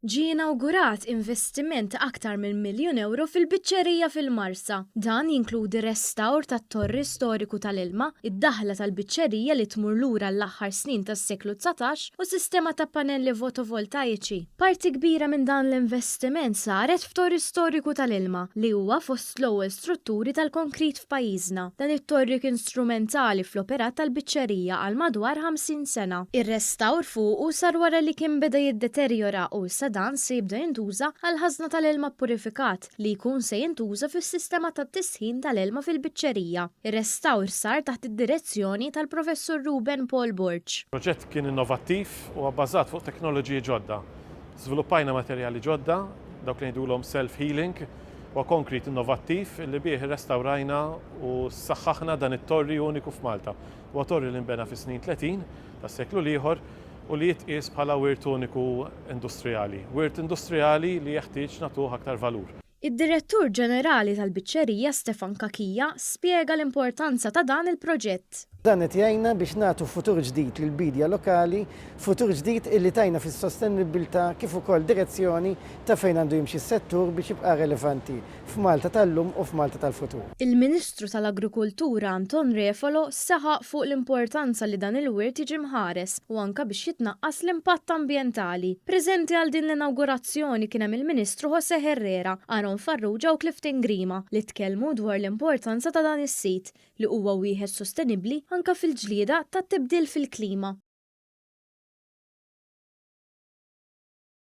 Ġie inawgurat investiment aktar minn €1,000,000 fil-biċċerija fil-Marsa. Dan jinkludi restawr tat-torri storiku tal-ilma, id-daħla tal-biċċerija li tmur lura l-aħħar snin tas-seklu 19 u sistema ta' pannelli fotovoltaiċi. Parti kbira minn dan l-investiment saret f'torri storiku tal-ilma li huwa fost l-ewwel strutturi tal-konkrit f'pajjiżna. Dan it-torri kien strumentali fl-operat tal-biċċerija għal madwar 50 sena. Ir-restawr fuqu sar wara li kien beda jiddeterjora u dan se jibda jintuża għal ħażna tal-ilma purifikat li jkun se jintuża fis-sistema tat-tisħin tal-ilma fil-biċċerija. Ir-restawr sar taħt id-direzzjoni tal-Professur Ruben Paul Borch. Il-proġett kien innovattiv u bbażat fuq teknoloġiji ġodda. Żviluppajna materjali ġodda, dawk li ngħidulhom self-healing, u konkrit innovattiv li bih irrestawrajna u saħħaħna dan it-torri uniku f'Malta. Huwa torri li nbena fis-snin 30 tas-seklu l-ieħor u li jitqies bħala wirt uniku industrijali. Wirt industrijali li jeħtieġ nagħtuh aktar valur. Id-Direttur Ġenerali tal-Biċċerija Stefan Kakija spjega l-importanza ta' dan il-proġett. Dan qed jgħinna biex nagħtu futur ġdid lill-bidja lokali, futur ġdid illi tajna fis-sostenibilità kif ukoll direzzjoni ta' fejn għandu jimxi s-settur biex jibqa' relevanti f'Malta tal-lum u f'Malta tal-futur. Il-Ministru tal-Agrikultura Anton Refolo saħaq fuq l-importanza li dan il-wirt jiġi mħares u anke biex jitnaqqas l-impatt ambjentali. Preżenti għal din l-inaugurazzjoni kien hemm il-Ministru José Herrera, Aaron Farrugia u Clifton Grima li tkellmu dwar l-importanza ta' dan is-sit li huwa wieħed sostenibbli anke fil-ġlieda tat-tibdil fil-klima.